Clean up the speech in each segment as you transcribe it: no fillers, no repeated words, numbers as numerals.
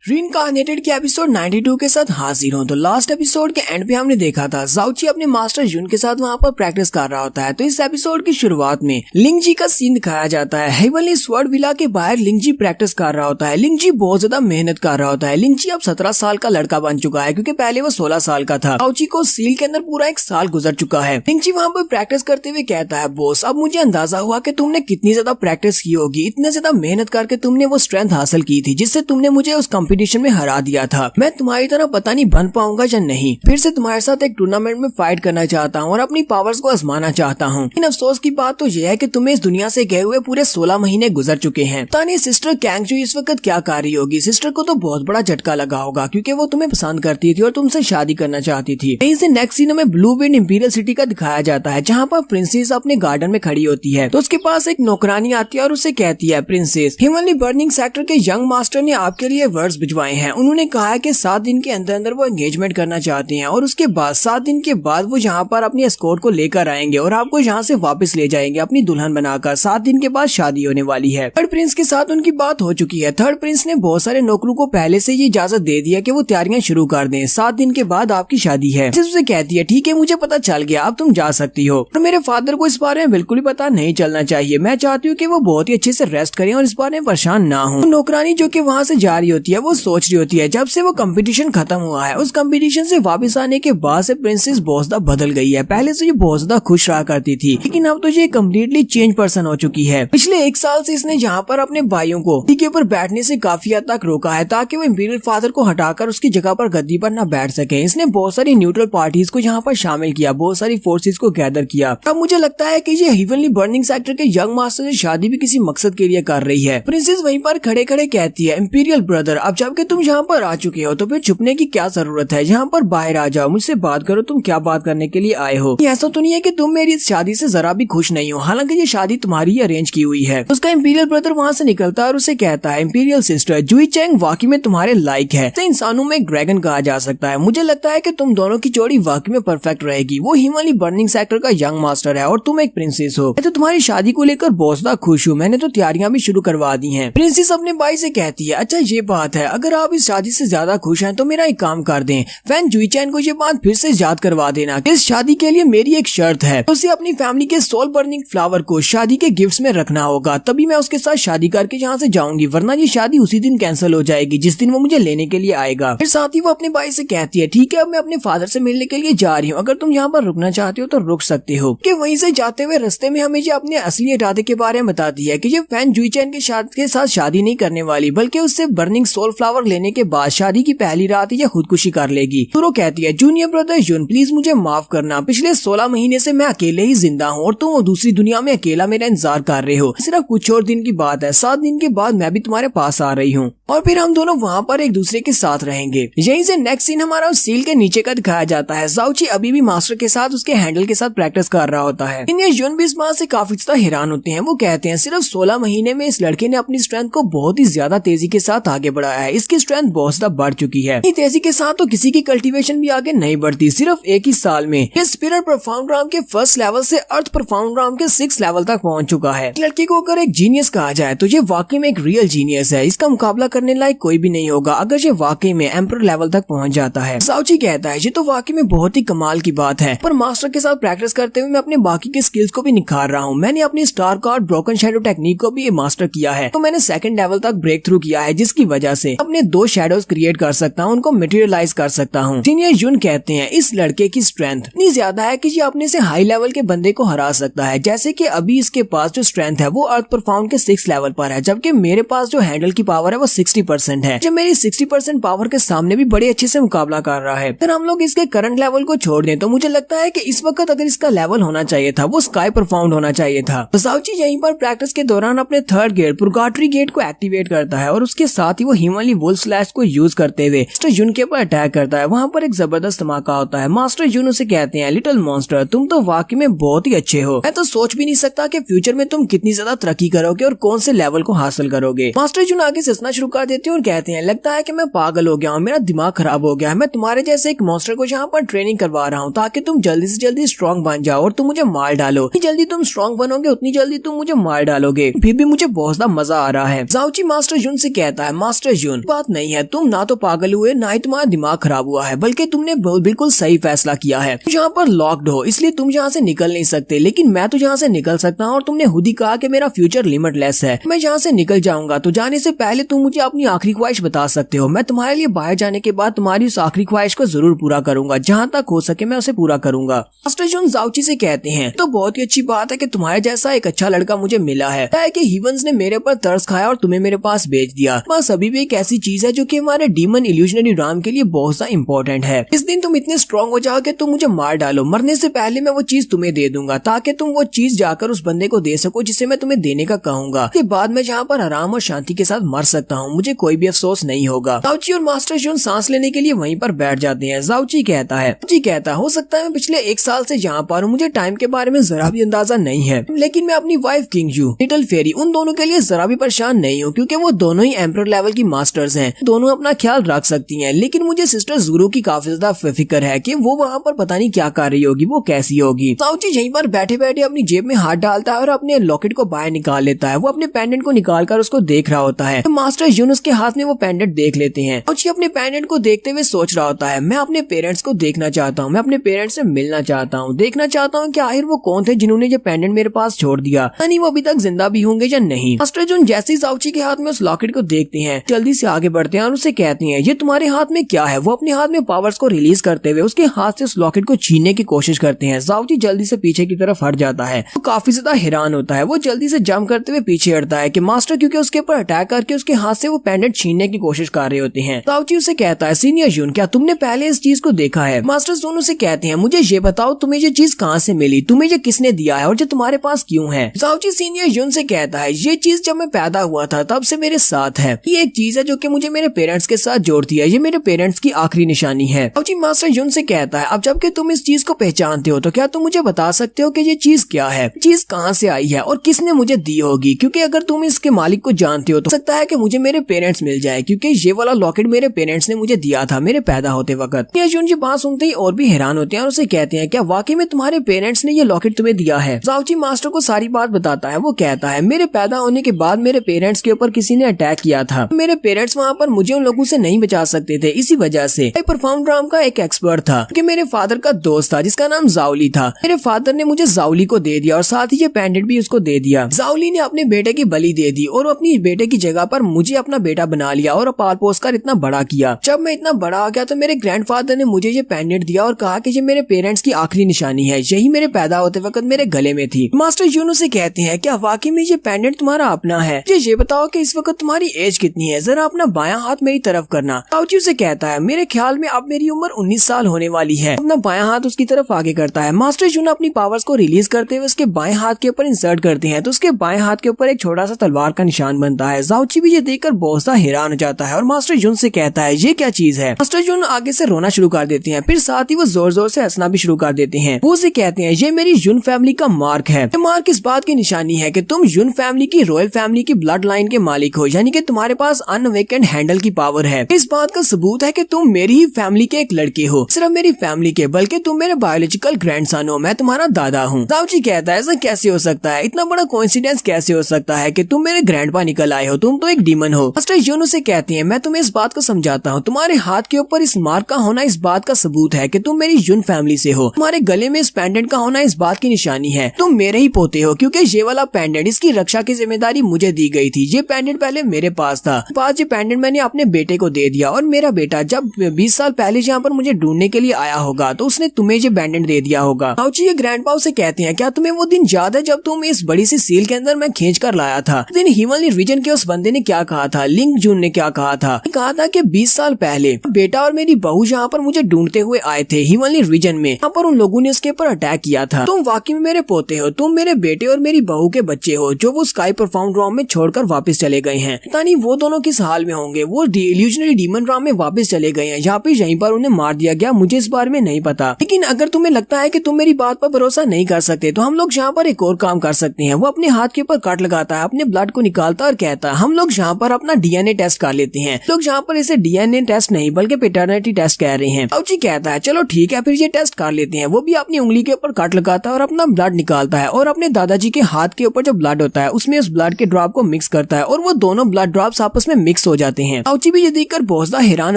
रीइंकार्नेटेड के एपिसोड 92 के साथ हाजिर हूँ। तो लास्ट एपिसोड के एंड पे हमने देखा था जाउची अपने मास्टर जुन के साथ वहाँ पर प्रैक्टिस कर रहा होता है। तो इस एपिसोड की शुरुआत में लिंगजी का सीन दिखाया जाता है। हेवनली स्वॉर्ड विला के बाहर लिंगजी प्रैक्टिस कर रहा होता है। लिंगजी बहुत ज्यादा मेहनत कर रहा होता है। लिंगजी अब 17 साल का लड़का बन चुका है क्योंकि पहले वो 16 साल का था। जाउची को सील के अंदर पूरा 1 साल गुजर चुका है। लिंगजी वहाँ पर प्रैक्टिस करते हुए कहता है, बॉस अब मुझे अंदाजा हुआ कि तुमने कितनी ज्यादा प्रैक्टिस की होगी, इतने ज्यादा मेहनत करके तुमने वो स्ट्रेंथ हासिल की थी जिससे तुमने मुझे उस कंपटीशन में हरा दिया था। मैं तुम्हारी तरह पता नहीं बन पाऊंगा या नहीं। फिर से तुम्हारे साथ एक टूर्नामेंट में फाइट करना चाहता हूँ और अपनी पावर्स को आजमाना चाहता हूँ। लेकिन अफसोस की बात तो यह है कि तुम्हें इस दुनिया से गए हुए पूरे 16 महीने गुजर चुके हैं। पता नहीं सिस्टर कैंगजू इस वक्त क्या कर रही होगी। सिस्टर को तो बहुत बड़ा झटका लगा होगा क्योंकि वो तुम्हें पसंद करती थी और तुमसे शादी करना चाहती थी। यहीं से नेक्स्ट सीन में ब्लू विंड इंपीरियल सिटी का दिखाया जाता है जहाँ पर प्रिंसेस अपने गार्डन में खड़ी होती है। तो उसके पास एक नौकरानी आती है और उसे कहती है, प्रिंसेस हेवनली बर्निंग सेक्टर के यंग मास्टर ने आपके लिए वर्ड्स भिजवाए हैं। उन्होंने कहा है कि 7 दिन के अंदर अंदर वो एंगेजमेंट करना चाहते हैं और उसके बाद 7 दिन के बाद वो यहाँ पर अपनी एस्कॉर्ट को लेकर आएंगे और आपको यहाँ से वापस ले जाएंगे अपनी दुल्हन बनाकर। 7 दिन के बाद शादी होने वाली है। थर्ड प्रिंस के साथ उनकी बात हो चुकी है। थर्ड प्रिंस ने बहुत सारे नौकरों को पहले से ये इजाजत दे दिया कि वो तैयारियां शुरू कर दें। 7 दिन के बाद आपकी शादी है। उसे कहती है, ठीक है मुझे पता चल गया, अब तुम जा सकती हो। और मेरे फादर को इस बारे में बिल्कुल भी पता नहीं चलना चाहिए। मैं चाहती हूँ कि वो बहुत ही अच्छे से रेस्ट करें और इस बारे में परेशान ना हो। नौकरानी जो कि वहाँ से जा रही होती है वो सोच रही होती है जब से वो कंपटीशन खत्म हुआ है, उस कंपटीशन से वापस आने के बाद से प्रिंसेस बहुत ज्यादा बदल गई है। पहले से ये बहुत ज्यादा खुश रहा करती थी लेकिन अब तो ये कम्प्लीटली चेंज पर्सन हो चुकी है। पिछले 1 साल से इसने यहाँ पर अपने भाइयों को गद्दी के ऊपर बैठने से काफी हद तक रोका है ताकि वो इंपीरियल फादर को हटाकर उसकी जगह पर गद्दी पर न बैठ सके। इसने बहुत सारी न्यूट्रल पार्टीज को यहाँ पर शामिल किया, बहुत सारी फोर्सेज को गैदर किया। अब मुझे लगता है कि ये हेवनली बर्निंग सेक्टर के यंग मास्टर से शादी भी किसी मकसद के लिए कर रही है। प्रिंसेस वहीं पर खड़े खड़े कहती है, इंपीरियल ब्रदर अब जबकि तुम यहाँ पर आ चुके हो तो फिर छुपने की क्या जरूरत है। यहाँ पर बाहर आ जाओ, मुझसे बात करो। तुम क्या बात करने के लिए आए हो? ऐसा तो नहीं है कि तुम मेरी इस शादी से जरा भी खुश नहीं हो, हालांकि ये शादी तुम्हारी ही अरेंज की हुई है। उसका इंपीरियल ब्रदर वहाँ से निकलता है और उसे कहता है, इंपीरियल सिस्टर जुई चैंग वाकई में तुम्हारे लायक है। तो इंसानों में एक ड्रैगन कहा जा सकता है। मुझे लगता है कि तुम दोनों की जोड़ी वाकई में परफेक्ट रहेगी। वो हेवनली बर्निंग सेक्टर का यंग मास्टर है और तुम एक प्रिंसेस हो। मैं तो तुम्हारी शादी को लेकर बहुत ज्यादा खुश हूँ। मैंने तो तैयारियां भी शुरू करवा दी हैं। प्रिंसेस अपने भाई से कहती है, अच्छा ये बात है, अगर आप इस शादी से ज्यादा खुश हैं तो मेरा एक काम कर दें, फैन जुई चैन को ये बात फिर से याद करवा देना। इस शादी के लिए मेरी एक शर्त है, उसे अपनी फैमिली के सोल बर्निंग फ्लावर को शादी के गिफ्ट्स में रखना होगा, तभी मैं उसके साथ शादी करके यहाँ से जाऊंगी, वरना ये शादी उसी दिन कैंसिल हो जाएगी जिस दिन वो मुझे लेने के लिए आएगा। फिर साथ ही वो अपने भाई से कहती है, ठीक है अब मैं अपने फादर से मिलने के लिए जा रही हूँ, अगर तुम यहाँ पर रुकना चाहते हो तो रुक सकते हो। कि वहीं से जाते हुए रास्ते में हमें ये अपने असली इरादे के बारे में बताती है कि ये फैन जुई चैन के साथ शादी नहीं करने वाली, बल्कि उससे बर्निंग सोल फ्लावर लेने के बाद शादी की पहली रात ये खुदकुशी कर लेगी। तो वो कहती है, जूनियर ब्रदर जुन प्लीज मुझे माफ करना, पिछले 16 महीने से मैं अकेले ही जिंदा हूँ और तुम वो दूसरी दुनिया में अकेला मेरा इंतजार कर रहे हो। सिर्फ कुछ और दिन की बात है, 7 दिन के बाद मैं भी तुम्हारे पास आ रही हूँ और फिर हम दोनों वहाँ पर एक दूसरे के साथ रहेंगे। यहीं से नेक्स्ट सीन हमारा उस सील के नीचे का दिखाया जाता है। जाउची अभी भी मास्टर के साथ उसके हैंडल के साथ प्रैक्टिस कर रहा होता है। इन जुन भी इस बात से काफी ज्यादा हैरान होते हैं। वो कहते हैं, सिर्फ 16 महीने में इस लड़के ने अपनी स्ट्रेंथ को बहुत ही ज्यादा तेजी के साथ आगे बढ़ाया है। इसकी स्ट्रेंथ बहुत ज्यादा बढ़ चुकी है। तेजी के साथ तो किसी की कल्टीवेशन भी आगे नहीं बढ़ती। सिर्फ एक ही साल में ये स्पिरिट परफॉर्म राम के 1st लेवल से अर्थ परफॉर्म राम के 6th लेवल तक पहुंच चुका है। लड़के को अगर एक जीनियस कहा जाए तो ये वाकई में एक रियल जीनियस है। इसका मुकाबला करने लायक कोई भी नहीं होगा अगर ये वाकई में एम्पर लेवल तक पहुंच जाता है। जाउची कहता है, ये तो वाकई में बहुत ही कमाल की बात है, पर मास्टर के साथ प्रैक्टिस करते हुए मैं अपने बाकी के स्किल्स को भी निखार रहा हूँ। मैंने अपनी star card broken shadow technique को भी मास्टर किया है, तो मैंने 2nd लेवल तक ब्रेक थ्रू किया है, जिसकी वजह से अपने 2 शैडोज क्रिएट कर सकता हूँ, उनको मटेरियलाइज कर सकता हूँ। सीनियर जुन कहते हैं, इस लड़के की स्ट्रेंथ इतनी ज्यादा है कि ये अपने से हाई लेवल के बंदे को हरा सकता है। जैसे कि अभी इसके पास जो स्ट्रेंथ है वो अर्थ परफॉर्म के 6th लेवल पर है, जबकि मेरे पास जो हैंडल की पावर है वो 60% है, जो मेरी 60% पावर के सामने भी बड़े अच्छे से मुकाबला कर रहा है। अगर हम लोग इसके करंट लेवल को छोड़ दें तो मुझे लगता है कि इस वक्त अगर इसका लेवल होना चाहिए था वो स्काई परफॉर्म होना चाहिए था। तो जाउची यहीं पर प्रैक्टिस के दौरान अपने 3rd गेट पुरगाटरी गेट को एक्टिवेट करता है और उसके साथ ही वो हेवनली वुल्फ स्लैश को यूज करते हुए मास्टर जुन के ऊपर अटैक करता है। वहाँ पर एक जबरदस्त धमाका होता है। मास्टर जुन उसे कहते हैं, लिटिल मॉन्स्टर तुम तो वाकई में बहुत ही अच्छे हो। मैं तो सोच भी नहीं सकता कि फ्यूचर में तुम कितनी ज्यादा तरक्की करोगे और कौन से लेवल को हासिल करोगे। मास्टर जुन आगे से हंसना शुरू कर देते हैं और कहते हैं, लगता है कि मैं पागल हो गया हूँ, मेरा दिमाग खराब हो गया है। मैं तुम्हारे जैसे एक मॉन्स्टर को यहाँ पर ट्रेनिंग करवा रहा हूँ ताकि तुम जल्दी से जल्दी स्ट्रॉन्ग बन जाओ और तुम मुझे मार डालो। जितनी जल्दी तुम स्ट्रॉन्ग बनोगे उतनी जल्दी तुम मुझे मार डालोगे। फिर भी मुझे बहुत ज्यादा मजा आ रहा है। जाउची मास्टर जुन से कहता है, मास्टर जुन जुन, बात नहीं है, तुम ना तो पागल हुए ना ही तुम्हारा दिमाग खराब हुआ है, बल्कि तुमने बिल्कुल सही फैसला किया है। तुम यहाँ पर लॉक्ड हो इसलिए तुम यहाँ से निकल नहीं सकते, लेकिन मैं तो यहाँ से निकल सकता हूँ और तुमने खुद ही कहा कि मेरा फ्यूचर लिमिटलेस है। मैं यहाँ से निकल जाऊंगा तो जाने से पहले तुम मुझे अपनी आखिरी ख्वाहिश बता सकते हो। मैं तुम्हारे लिए बाहर जाने के बाद तुम्हारी उस आखिरी ख्वाहिश को जरूर पूरा करूंगा, जहाँ तक हो सके मैं उसे पूरा करूंगा। मास्टर जून जाओची से कहते हैं तो बहुत ही अच्छी बात है कि तुम्हारे जैसा एक अच्छा लड़का मुझे मिला है कि हीवंस ने मेरे पर तरस खाया और तुम्हें मेरे पास भेज दिया। बस अभी भी एक ऐसी चीज है जो कि हमारे डीमन इल्यूजनरी राम के लिए बहुत सा इम्पोर्टेंट है। इस दिन तुम इतने स्ट्रॉन्ग हो जाओ कि तुम मुझे मार डालो, मरने से पहले मैं वो चीज तुम्हें दे दूंगा ताकि तुम वो चीज जाकर उस बंदे को दे सको जिसे मैं तुम्हें देने का कहूंगा। के बाद मैं जहाँ पर आराम और शांति के साथ मर सकता हूँ, मुझे कोई भी अफसोस नहीं होगा। जाओची और मास्टर जून सांस लेने के लिए वहीं पर बैठ जाते हैं। जाओची कहता है हो सकता है मैं पिछले 1 साल से यहाँ पर हूँ, मुझे टाइम के बारे में जरा भी अंदाजा नहीं है, लेकिन मैं अपनी वाइफ किंगजू, लिटिल फेरी, उन दोनों के लिए जरा भी परेशान नहीं हूँ क्योंकि वो दोनों ही एम्परर लेवल की मास्टर्स हैं, दोनों अपना ख्याल रख सकती हैं। लेकिन मुझे सिस्टर ज़ूरो की काफी ज्यादा फिक्र है कि वो वहाँ पर पता नहीं क्या कर रही होगी, वो कैसी होगी। जाओची यहीं पर बैठे बैठे अपनी जेब में हाथ डालता है और अपने लॉकेट को बाहर निकाल लेता है। वो अपने पेंडेंट को निकालकर उसको देख रहा होता है। तो मास्टर जून उसके हाथ में वो पेंडेंट देख लेते हैं। जाओची अपने पेंडेंट को देखते हुए सोच रहा होता है, मैं अपने पेरेंट्स को देखना चाहता हूँ, मैं अपने पेरेंट्स से मिलना चाहता हूँ, देखना चाहता हूँ कि आखिर वो कौन थे जिन्होंने ये पेंडेंट मेरे पास छोड़ दिया, यानी वो अभी तक जिंदा भी होंगे या नहीं। मास्टर जून जैसे ही जाओची के हाथ में उस लॉकेट को देखते हैं जल्दी से आगे बढ़ते हैं और उसे कहते हैं ये तुम्हारे हाथ में क्या है। वो अपने हाथ में पावर्स को रिलीज करते हुए उसके हाथ से उस लॉकेट को छीनने की कोशिश करते हैं। जाओची जल्दी से पीछे की तरफ हट जाता है, वो काफी ज्यादा हैरान होता है। वो जल्दी से जंप करते हुए पीछे हटता है कि मास्टर क्योंकि उसके ऊपर अटैक करके उसके हाथ से वो पेंडेंट छीनने की कोशिश कर रहे होते हैं। जाओची उसे कहता है सीनियर जून क्या तुमने पहले इस चीज को देखा है। मास्टर जून उसे कहते हैं मुझे ये बताओ तुम्हें ये चीज कहाँ से मिली, तुम्हें ये किसने दिया है और ये तुम्हारे पास क्यों है। जाओची सीनियर जून से कहता है ये चीज जब मैं पैदा हुआ था तब से मेरे साथ है, ये एक चीज है जो कि मुझे मेरे पेरेंट्स के साथ जोड़ती है, ये मेरे पेरेंट्स की आखिरी निशानी है। जाओची मास्टर जून से कहता है अब जबकि तुम इस चीज को पहचानते हो तो क्या तुम मुझे बता सकते हो कि ये चीज क्या है, चीज कहाँ से आई है और किसने मुझे दी होगी, क्योंकि अगर तुम इसके मालिक को जानते हो तो सकता है कि मुझे मेरे पेरेंट्स मिल जाए, क्योंकि ये वाला लॉकेट मेरे पेरेंट्स ने मुझे दिया था मेरे पैदा होते वक्त। जून की बात सुनते ही और भी हैरान होते हैं और उसे कहते हैं क्या वाकई में तुम्हारे पेरेंट्स ने ये लॉकेट तुम्हें दिया है। जाओची मास्टर को सारी बात बताता है। वो कहता है मेरे पैदा होने के बाद मेरे पेरेंट्स के ऊपर किसी ने अटैक किया था, मेरे पेरेंट्स वहाँ पर मुझे उन लोगों से नहीं बचा सकते थे, इसी वजह से परफॉर्म राम का एक एक्सपर्ट था कि मेरे फादर का दोस्त था जिसका नाम जाओली था। मेरे फादर ने मुझे जाओली को दे दिया और साथ ही ये पेंडेंट भी उसको दे दिया। जाओली ने अपने बेटे की बलि दे दी और अपनी बेटे की जगह पर मुझे अपना बेटा बना लिया और पाल पोस कर इतना बड़ा किया। जब मैं इतना बड़ा हो गया तो मेरे ग्रैंडफादर ने मुझे ये पेंडेंट दिया और कहा कि ये मेरे पेरेंट्स की आखिरी निशानी है, यही मेरे पैदा होते वक्त मेरे गले में थी। मास्टर यूनो से कहते हैं क्या वाकई में ये पेंडेंट तुम्हारा अपना है, ये बताओ कि इस वक्त तुम्हारी एज कितनी है, जरा अपना बायां हाथ मेरी तरफ करना। जाओची से कहता है मेरे ख्याल में अब मेरी उम्र 19 साल होने वाली है। अपना बायां हाथ उसकी तरफ आगे करता है। मास्टर यूनो अपनी पावर्स को रिलीज करते हुए उसके बाएं हाथ के ऊपर इंसर्ट करते हैं तो उसके बाएं हाथ के ऊपर एक छोटा सा तलवार का निशान बनता है। जाओची भी ये देखकर बहुत सा हैरान हो जाता है और मास्टर यून से कहता है ये क्या चीज है। मास्टर यून आगे से रोना शुरू कर देते हैं, फिर साथ ही वो जोर जोर से हंसना भी शुरू कर देते हैं। वो उसे कहते हैं ये मेरी यून फैमिली का मार्क है। ये मार्क इस बात की निशानी है कि तुम यून फैमिली की रॉयल फैमिली की ब्लड लाइन के मालिक हो, यानी कि तुम्हारे पास अनअवेकेंड हैंडल की पावर है। इस बात का सबूत है कि तुम मेरी ही फैमिली के एक लड़के हो, सिर्फ मेरी फैमिली के, बल्कि तुम मेरे बायोलॉजिकल ग्रैंडसन हो, मैं तुम्हारा दादा हूँ। जाओची कहता है ऐसा कैसे हो सकता है, इतना बड़ा कोइंसिडेंस कैसे हो सकता है कि तुम मेरे ग्रैंडपा निकल आए हो, तुम तो एक डीमन हो। मास्टर यून उसे कहते हैं मैं तुम्हें इस बात को समझाता हूँ, तुम्हारे हाथ के ऊपर इस मार्क का होना इस बात का सबूत है कि तुम मेरी यून फैमिली से हो। तुम्हारे गले में इस पेंडेंट का होना इस बात की निशानी है तुम मेरे ही पोते हो, क्योंकि ये वाला पेंडेंट इसकी रक्षा की जिम्मेदारी मुझे दी गई थी। ये पेंडेंट पहले मेरे पास था, बाद ये पेंडेंट मैंने अपने बेटे को दे दिया और मेरा बेटा जब 20 साल पहले यहाँ पर मुझे ढूंढने के लिए आया होगा तो उसने तुम्हें ये पेंडेंट दे दिया होगा। जाओची ये ग्रैंडपा उसे कहते हैं क्या तुम्हें वो दिन याद है जब तुम इस बड़ी सी सील के अंदर मैं खींच कर लाया था। दिन हिमालय रीजन के उस बंदे ने क्या कहा था, लिंग जून ने क्या कहा था, कहा था कि 20 साल पहले बेटा और मेरी बहू यहाँ पर मुझे ढूंढते हुए आए थे हिमालय रीजन में, यहाँ पर उन लोगों ने उसके ऊपर अटैक किया था। तुम वाकई में मेरे पोते हो, तुम मेरे बेटे और मेरी बहू के बच्चे हो जो वो स्काई परफॉर्म राम में छोड़कर वापस चले गए हैं। पता नहीं वो दोनों किस हाल में होंगे, वो इल्यूजनरी डीमन राम में वापस चले गए हैं, यहाँ पे यहीं पर उन्हें मार दिया गया, मुझे इस बारे में नहीं पता। लेकिन अगर तुम्हें लगता है कि तुम मेरी बात पर भरोसा नहीं कर सकते तो हम लोग यहाँ पर एक और काम कर सकते हैं। वो अपने हाथ के ऊपर कट लगाता है, अपने ब्लड को निकालता है और कहता है हम लोग यहाँ पर अपना डीएनए टेस्ट कर लेते हैं। लोग यहाँ पर इसे डीएनए टेस्ट नहीं बल्कि पैटर्निटी टेस्ट कह रहे हैं। जाओची कहता है चलो ठीक है फिर ये टेस्ट कर लेते हैं। वो भी अपनी उंगली के ऊपर कट लगाता है और अपना ब्लड निकालता है और अपने दादाजी के हाथ के ऊपर जो ब्लड होता है उसमें उस ब्लड के ड्रॉप को मिक्स करता है और वो दोनों ब्लड ड्रॉप्स आपस में मिक्स मिक्स हो जाते हैं। जाओची भी ये देखकर बहुत ज्यादा हैरान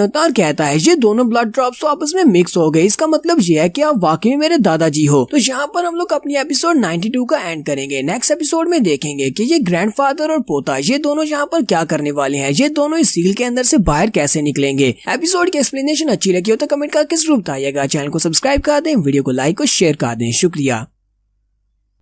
होता है और कहता है ये दोनों ब्लड ड्रॉप्स तो आपस में मिक्स हो गए, इसका मतलब ये है कि आप वाकई में मेरे दादाजी हो। तो यहाँ पर हम लोग अपनी एपिसोड 92 का एंड करेंगे। नेक्स्ट एपिसोड में देखेंगे कि ये ग्रैंडफादर और पोता ये दोनों यहाँ पर क्या करने वाले हैं, ये दोनों इस सील के अंदर से बाहर कैसे निकलेंगे। एपिसोड की एक्सप्लेनेशन अच्छी लगी हो तो कमेंट करके जरूर बताइएगा। चैनल को सब्सक्राइब कर दें, वीडियो को लाइक और शेयर कर दें। शुक्रिया।